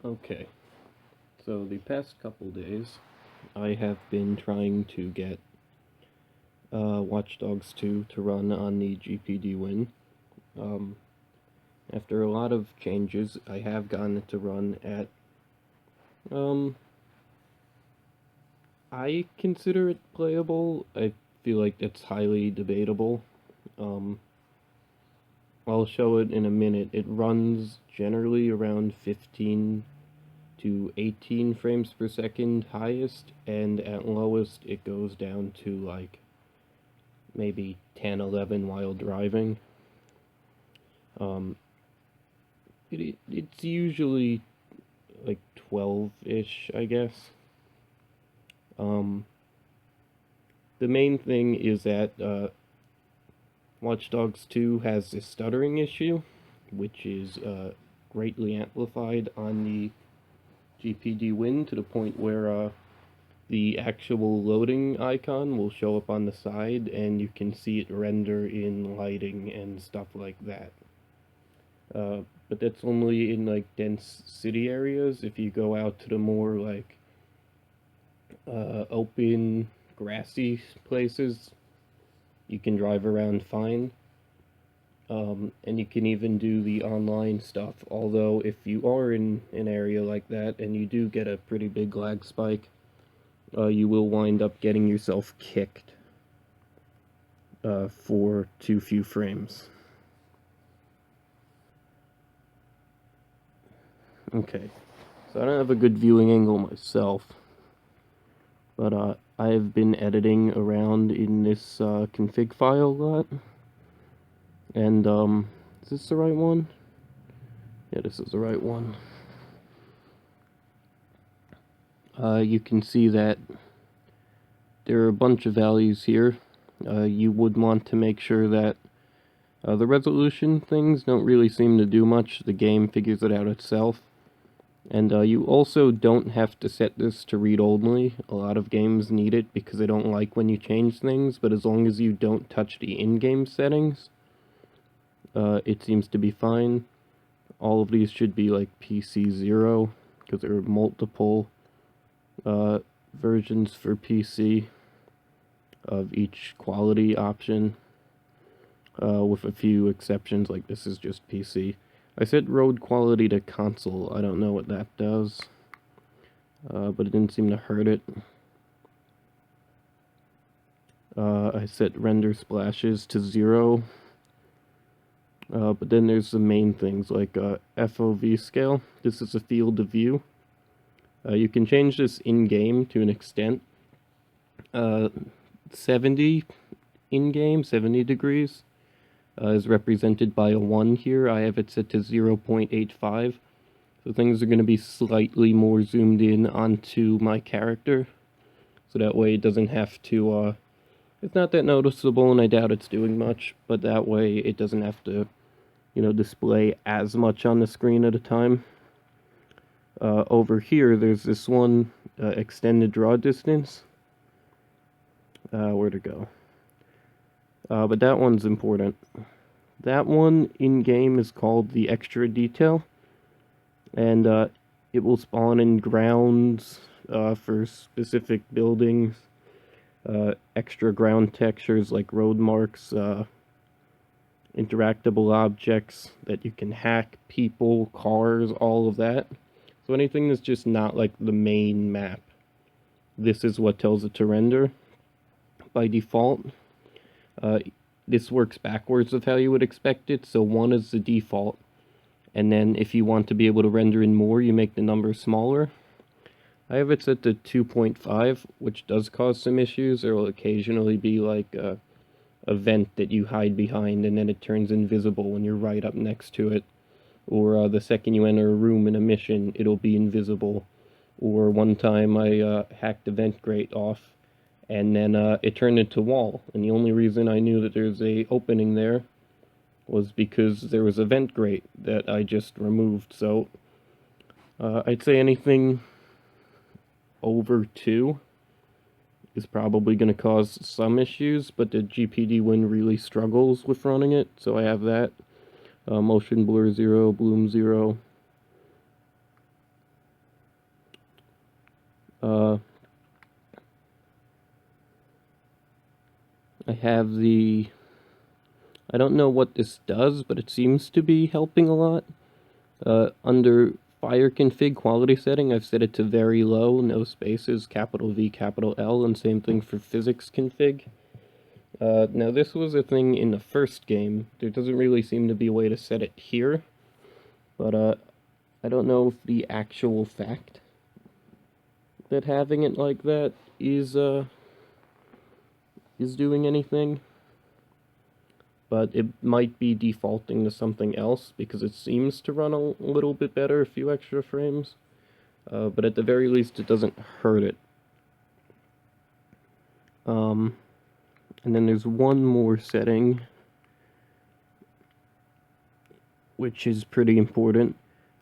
Okay, so the past couple days, I have been trying to get Watch Dogs 2 to run on the GPD Win. Um, After a lot of changes, I have gotten it to run at, um, I consider it playable. I feel like it's highly debatable. Um, I'll show it in a minute. It runs generally around 15 to 18 frames per second highest, and at lowest it goes down to like maybe 10, 11 while driving. Um, it's usually like 12-ish, I guess. Um, the main thing is that Watch Dogs 2 has a stuttering issue, which is greatly amplified on the GPD Win to the point where the actual loading icon will show up on the side and you can see it render in lighting and stuff like that. But that's only in like dense city areas. If you go out to the more like open, grassy places, you can drive around fine. And you can even do the online stuff. Although if you are in an area like that and you do get a pretty big lag spike, you will wind up getting yourself kicked for too few frames. Okay, so I don't have a good viewing angle myself, but I have been editing around in this config file a lot, and is this the right one? Yeah, this is the right one. You can see that there are a bunch of values here. You would want to make sure that the resolution things don't really seem to do much. The game figures it out itself. And you also don't have to set this to read only. A lot of games need it because they don't like when you change things, but as long as you don't touch the in-game settings, it seems to be fine. All of these should be like PC 0, because there are multiple versions for PC of each quality option, with a few exceptions, like this is just PC. I set road quality to console. I don't know what that does, but it didn't seem to hurt it. I set render splashes to 0, but then there's the main things like FOV scale. This is a field of view. You can change this in-game to an extent. 70 in-game, 70 degrees, is represented by a 1 here. I have it set to 0.85. So things are going to be slightly more zoomed in onto my character. So that way it doesn't have to, it's not that noticeable and I doubt it's doing much, but that way it doesn't have to, display as much on the screen at a time. Over here, there's this one, extended draw distance. Where to go? But that one's important. That one in-game is called the extra detail, and it will spawn in grounds for specific buildings, extra ground textures like road marks, interactable objects that you can hack, people, cars, all of that. So anything that's just not like the main map, this is what tells it to render by default. This works backwards of how you would expect it, so 1 is the default, and then if you want to be able to render in more, you make the number smaller. I have it set to 2.5, which does cause some issues. There will occasionally be like a vent that you hide behind and then it turns invisible when you're right up next to it. Or the second you enter a room in a mission, it'll be invisible. Or one time I hacked the vent grate off and then it turned into wall. And the only reason I knew that there's a opening there was because there was a vent grate that I just removed. So I'd say anything over 2 is probably going to cause some issues, but the GPD Win really struggles with running it, so I have that. Motion blur 0, bloom 0. I have the... I don't know what this does, but it seems to be helping a lot. Under fire config quality setting, I've set it to very low, no spaces, capital V, capital L, and same thing for physics config. Now this was a thing in the first game. There doesn't really seem to be a way to set it here, but I don't know if the actual fact that having it like that is doing anything. But it might be defaulting to something else because it seems to run a little bit better, a few extra frames. But at the very least, it doesn't hurt it. And then there's one more setting, which is pretty important.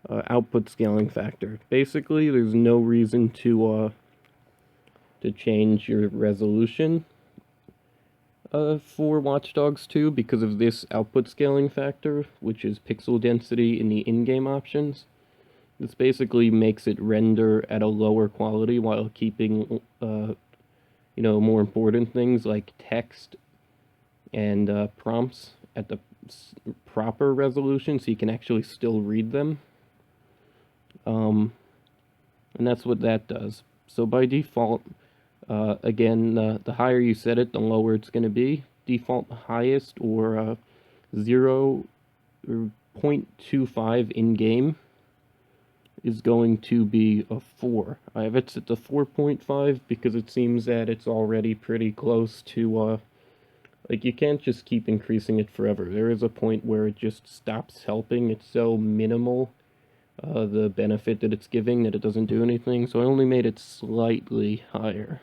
Output scaling factor. Basically, there's no reason to change your resolution for Watch Dogs 2 because of this output scaling factor, which is pixel density in the in-game options. This basically makes it render at a lower quality while keeping, more important things like text and prompts at the proper resolution so you can actually still read them. And that's what that does. So by default, again, the higher you set it, the lower it's going to be. Default highest, or 0 or 0.25 in-game, is going to be a 4. I have it set to 4.5 because it seems that it's already pretty close to, you can't just keep increasing it forever. There is a point where it just stops helping. It's so minimal, the benefit that it's giving, that it doesn't do anything. So I only made it slightly higher.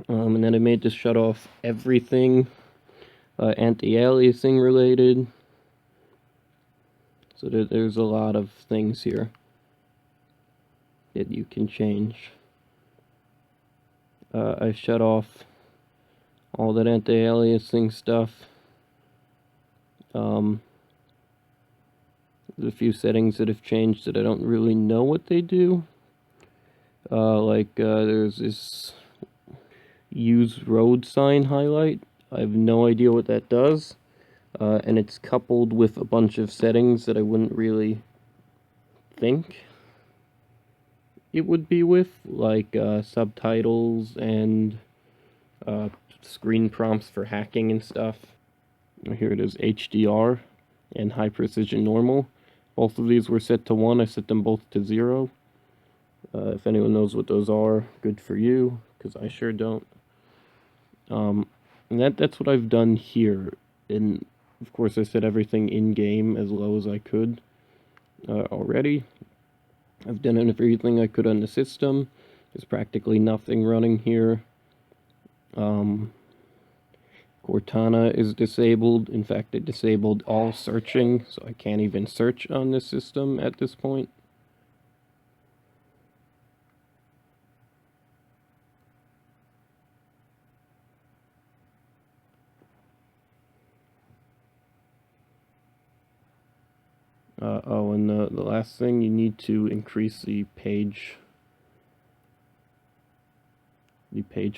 And then I made this shut off everything anti-aliasing related. So there's a lot of things here that you can change. I shut off all that anti-aliasing stuff. There's a few settings that have changed that I don't really know what they do. There's this use road sign highlight. I have no idea what that does. And it's coupled with a bunch of settings that I wouldn't really think it would be with, like subtitles and screen prompts for hacking and stuff. Here it is, HDR and high precision normal. Both of these were set to 1. I set them both to 0. If anyone knows what those are, good for you, because I sure don't. And that's what I've done here. And of course I set everything in-game as low as I could already. I've done everything I could on the system. There's practically nothing running here. Cortana is disabled. In fact, it disabled all searching, so I can't even search on this system at this point. And the last thing, you need to increase the page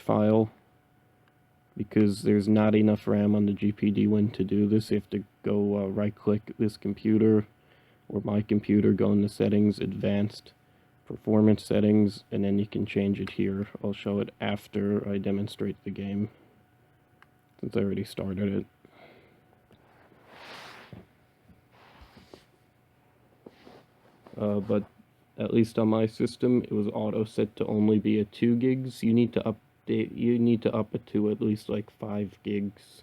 file, because there's not enough RAM on the GPD Win to do this. You have to go right-click this computer, or my computer, go into settings, advanced, performance settings, and then you can change it here. I'll show it after I demonstrate the game, since I already started it. But at least on my system, it was auto set to only be at 2 gigs. You need to up it to at least like 5 gigs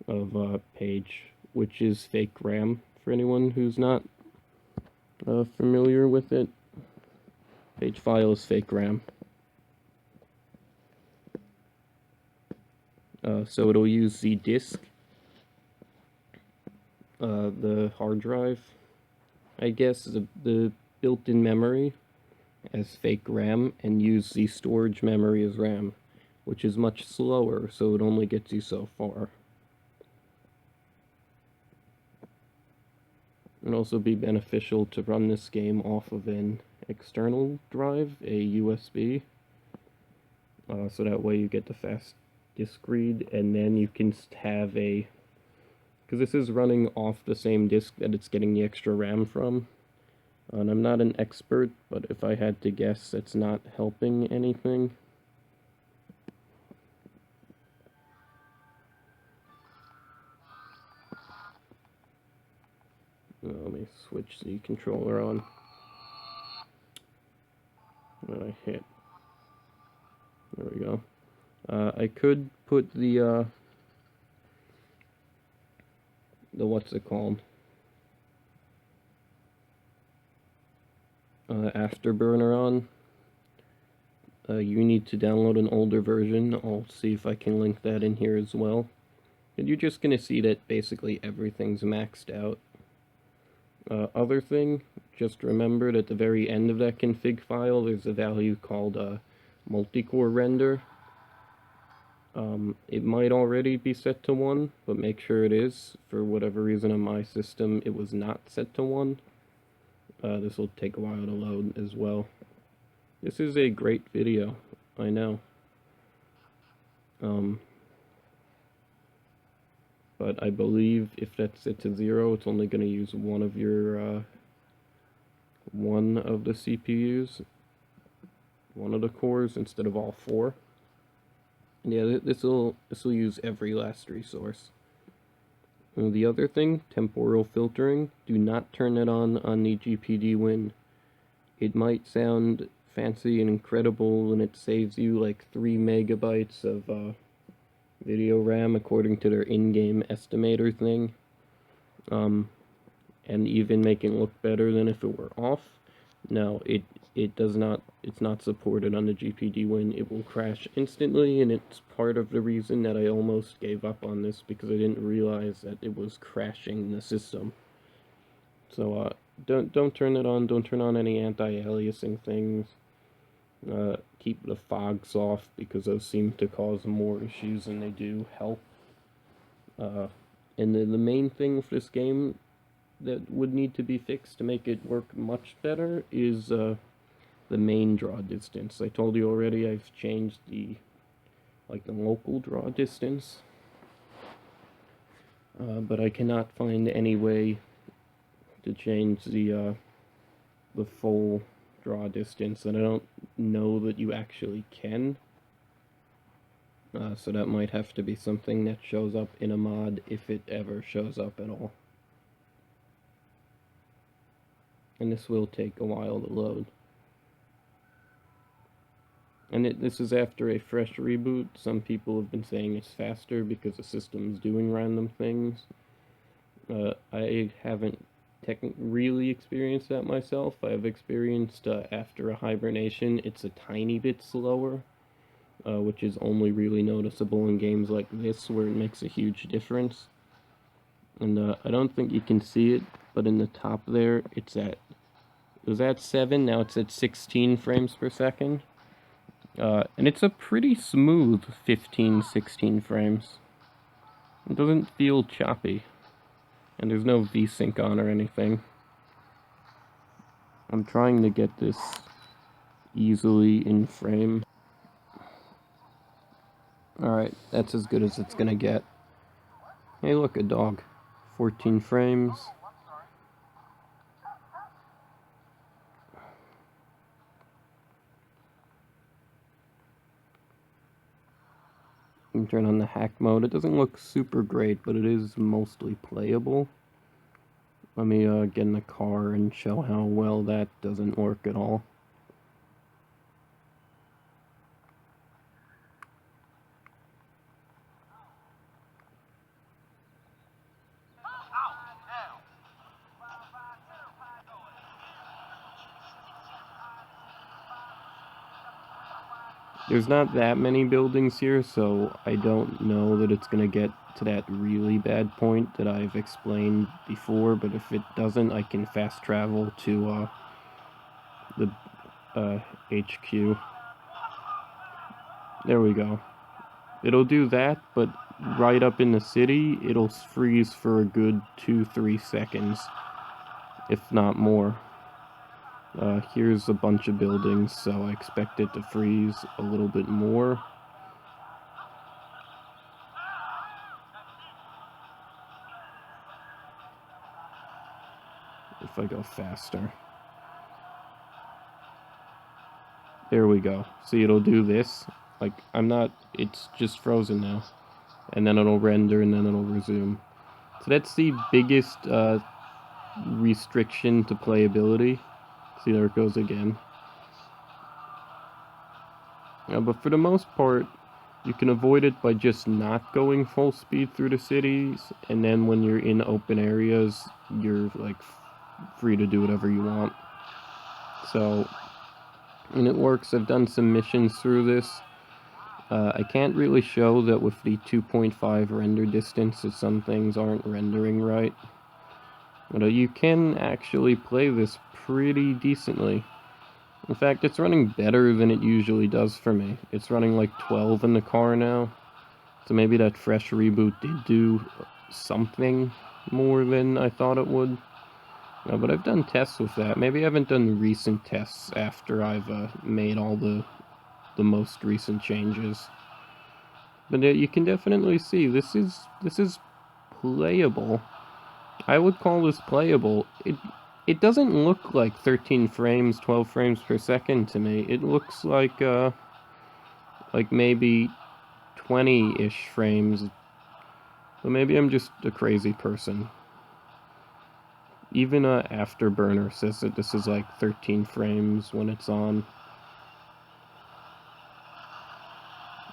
of page, which is fake RAM for anyone who's not familiar with it. Page file is fake RAM. So it'll use the disk, the hard drive, I guess, the built-in memory as fake RAM, and use the storage memory as RAM, which is much slower, so it only gets you so far. It'd also be beneficial to run this game off of an external drive, a USB, so that way you get the fast disk read, and then you can have a, because this is running off the same disk that it's getting the extra RAM from, and I'm not an expert, but if I had to guess, it's not helping anything. Let me switch the controller on. What did I hit? There we go. I could put the what's it called? Afterburner on. You need to download an older version. I'll see if I can link that in here as well. And you're just going to see that basically everything's maxed out. Other thing, just remember at the very end of that config file, there's a value called multi-core render. It might already be set to 1, but make sure it is. For whatever reason on my system, it was not set to 1. This will take a while to load as well. This is a great video, I know. But I believe if that's set to 0, it's only going to use one of your, one of the CPUs, one of the cores instead of all 4. And yeah, this will use every last resource. And the other thing, temporal filtering, do not turn it on the GPD Win. It might sound fancy and incredible, and it saves you like 3 megabytes of video RAM according to their in-game estimator thing, and even make it look better than if it were off. No, it does not. It's not supported on the GPD Win. It will crash instantly, and it's part of the reason that I almost gave up on this, because I didn't realize that it was crashing the system. So don't turn it on. Don't turn on any anti-aliasing things. Keep the fogs off, because those seem to cause more issues than they do help. And the main thing for this game that would need to be fixed to make it work much better is the main draw distance. I told you already I've changed the local draw distance, but I cannot find any way to change the full draw distance, and I don't know that you actually can. So that might have to be something that shows up in a mod, if it ever shows up at all. And this will take a while to load. And this is after a fresh reboot. Some people have been saying it's faster because the system's doing random things. I haven't really experienced that myself. I've experienced after a hibernation, it's a tiny bit slower, which is only really noticeable in games like this, where it makes a huge difference. And I don't think you can see it, but in the top there, it was at 7, now it's at 16 frames per second. And it's a pretty smooth 15, 16 frames. It doesn't feel choppy. And there's no VSync on or anything. I'm trying to get this easily in frame. Alright, that's as good as it's gonna get. Hey look, a dog. 14 frames. You can turn on the hack mode. It doesn't look super great, but it is mostly playable. Let me get in the car and show how well that doesn't work at all. There's not that many buildings here, so I don't know that it's going to get to that really bad point that I've explained before, but if it doesn't, I can fast travel to the HQ. There we go. It'll do that, but right up in the city, it'll freeze for a good 2-3 seconds, if not more. Here's a bunch of buildings, so I expect it to freeze a little bit more. If I go faster. There we go. See, it'll do this. Like, it's just frozen now. And then it'll render, and then it'll resume. So that's the biggest restriction to playability. See, there it goes again. But for the most part, you can avoid it by just not going full speed through the cities, and then when you're in open areas, you're like free to do whatever you want. So, and it works. I've done some missions through this. I can't really show that with the 2.5 render distance that some things aren't rendering right. But you can actually play this pretty decently. In fact, it's running better than it usually does for me. It's running like 12 in the car now. So maybe that fresh reboot did do something more than I thought it would. But I've done tests with that. Maybe I haven't done recent tests after I've made all the most recent changes. But you can definitely see this is playable. I would call this playable. It doesn't look like 13 frames, 12 frames per second to me. It looks like maybe 20-ish frames. But maybe I'm just a crazy person. Even Afterburner says that this is like 13 frames when it's on.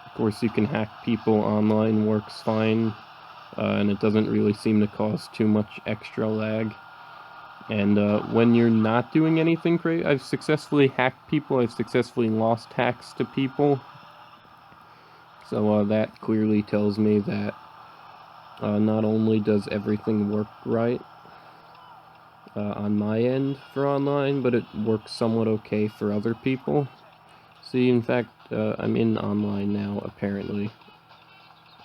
Of course, you can hack people online, works fine, and it doesn't really seem to cause too much extra lag. And when you're not doing anything crazy, I've successfully hacked people, I've successfully lost hacks to people. So that clearly tells me that not only does everything work right on my end for online, but it works somewhat okay for other people. See, in fact, I'm in online now, apparently.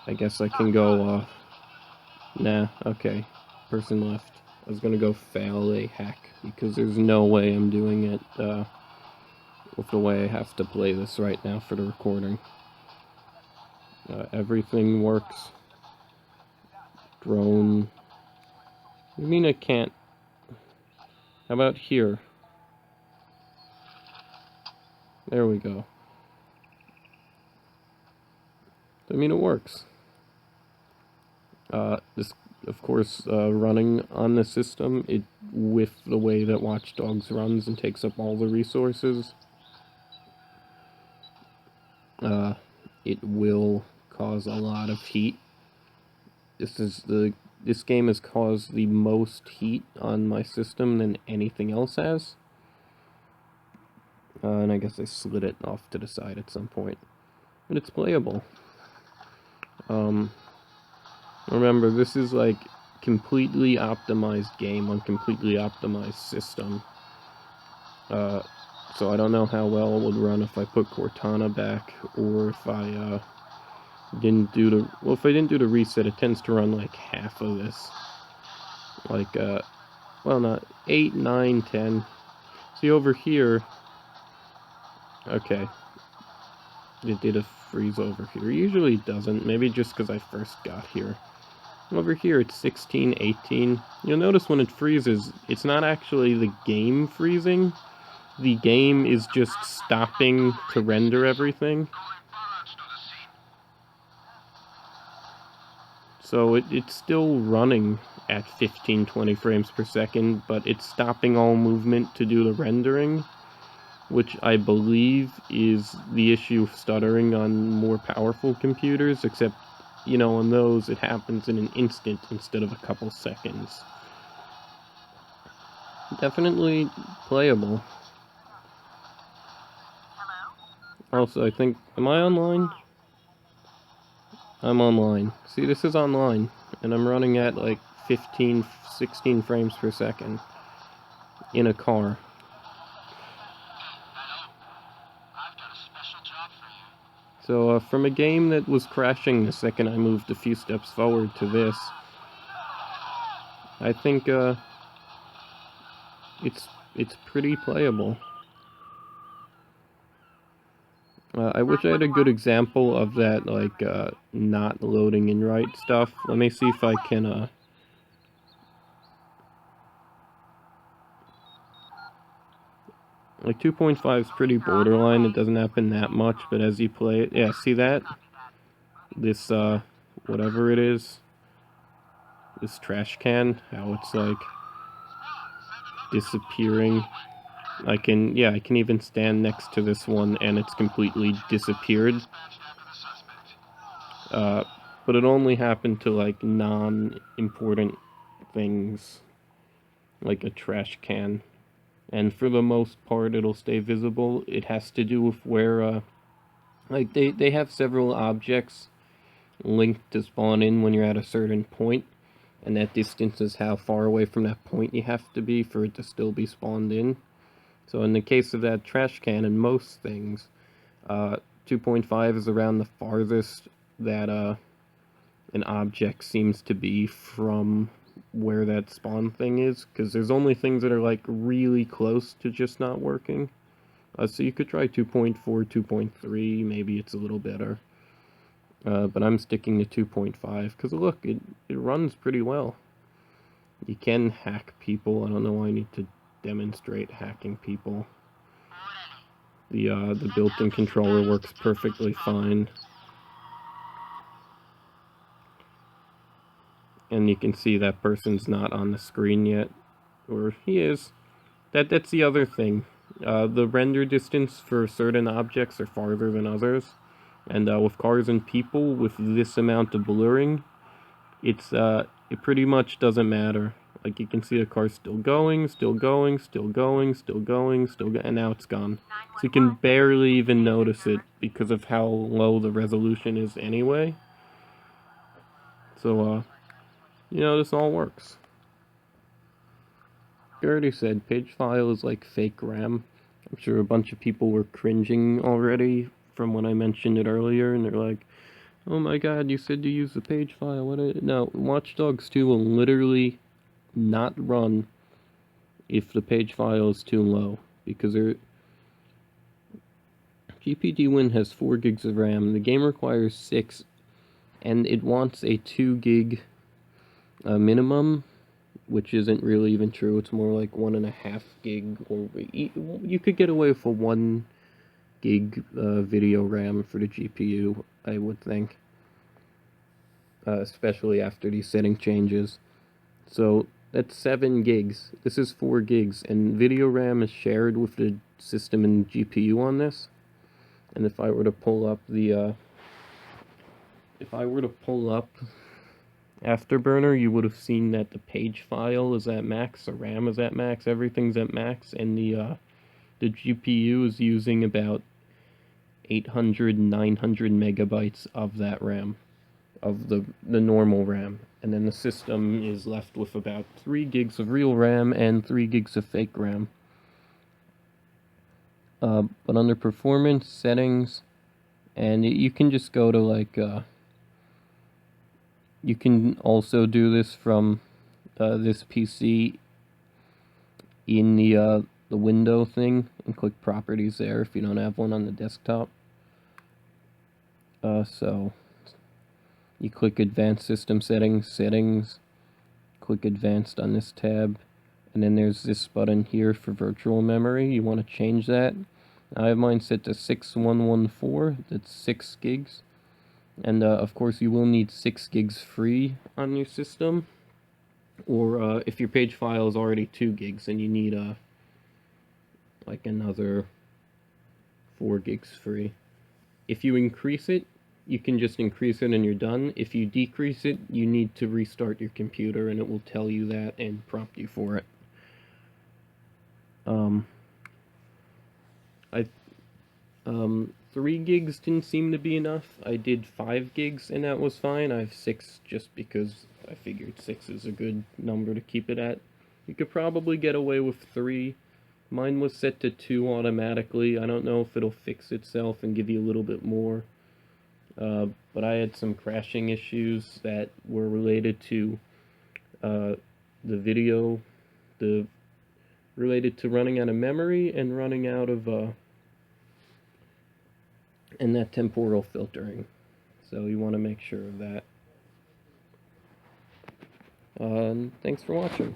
I guess I can go, nah, okay. Person left. I was gonna go fail a hack, because there's no way I'm doing it, with the way I have to play this right now for the recording. Everything works. Drone. What do you mean I can't? How about here? There we go. I mean, it works. This, of course, running on the system, with the way that Watch Dogs runs and takes up all the resources, it will cause a lot of heat. This game has caused the most heat on my system than anything else has. And I guess I slid it off to the side at some point. But it's playable. Remember, this is like completely optimized game on completely optimized system. So I don't know how well it would run if I put Cortana back, or if I didn't do the... Well, if I didn't do the reset, it tends to run like half of this. Like, well, not 8, 9, 10. See, over here... Okay. It did a freeze over here. Usually it doesn't. Maybe just because I first got here. Over here it's 16, 18. You'll notice when it freezes, it's not actually the game freezing. The game is just stopping to render everything. So it's still running at 15, 20 frames per second, but it's stopping all movement to do the rendering, which I believe is the issue of stuttering on more powerful computers, except, you know, on those it happens in an instant instead of a couple seconds. Definitely playable. Also, I think, am I online? I'm online. See, this is online, and I'm running at like 15, 16 frames per second in a car. So, from a game that was crashing the second I moved a few steps forward to this, I think, it's pretty playable. I wish I had a good example of that, like, not loading in right stuff. Let me see if I can, like, 2.5 is pretty borderline. It doesn't happen that much, but as you play it, yeah, see that? This, whatever it is, this trash can, how it's, like, disappearing. I can even stand next to this one and it's completely disappeared. But it only happened to, like, non-important things, like a trash can. And for the most part, it'll stay visible. It has to do with where, like, they have several objects linked to spawn in when you're at a certain point, and that distance is how far away from that point you have to be for it to still be spawned in. So in the case of that trash can and most things, 2.5 is around the farthest that an object seems to be from where that spawn thing is, because there's only things that are, like, really close to just not working. So you could try 2.4, 2.3, maybe it's a little better. But I'm sticking to 2.5, because look, it runs pretty well. You can hack people. I don't know why I need to demonstrate hacking people. The built-in controller works perfectly fine. And you can see that person's not on the screen yet. Or he is. That's the other thing. The render distance for certain objects are farther than others. And with cars and people, with this amount of blurring, it pretty much doesn't matter. Like, you can see the car still going, still going, still going, still going, and now it's gone. So you can barely even notice it because of how low the resolution is anyway. So, this all works. I already said page file is like fake RAM. I'm sure a bunch of people were cringing already from when I mentioned it earlier, and they're like, oh my god, you said to use the page file. No, Watch Dogs 2 will literally not run if the page file is too low, because GPD Win has 4 gigs of RAM. The game requires 6, and it wants a 2 gig minimum, which isn't really even true. It's more like 1.5 gig, or you could get away with a 1 gig video RAM for the GPU, I would think, especially after these setting changes. So that's 7 gigs. This is 4 gigs, and video RAM is shared with the system and GPU on this. And if I were to pull up Afterburner, you would have seen that the page file is at max, the RAM is at max, everything's at max, and the GPU is using about 800, 900 megabytes of that RAM, of the normal RAM. And then the system is left with about 3 gigs of real RAM and 3 gigs of fake RAM. But under performance, settings, and you can just go to, like, you can also do this from this PC in the window thing, and click properties there if you don't have one on the desktop. So you click advanced system settings, click advanced on this tab, and then there's this button here for virtual memory. You want to change that. I have mine set to 6114, that's 6 gigs. And of course you will need 6 gigs free on your system. Or if your page file is already 2 gigs, then you need like another 4 gigs free. If you increase it, you can just increase it and you're done. If you decrease it, you need to restart your computer, and it will tell you that and prompt you for it. 3 gigs didn't seem to be enough. I did 5 gigs and that was fine. I have 6 just because I figured 6 is a good number to keep it at. You could probably get away with 3. Mine was set to 2 automatically. I don't know if it'll fix itself and give you a little bit more. But I had some crashing issues that were related to the video. related to running out of memory and running out of and that temporal filtering. So you want to make sure of that. Thanks for watching.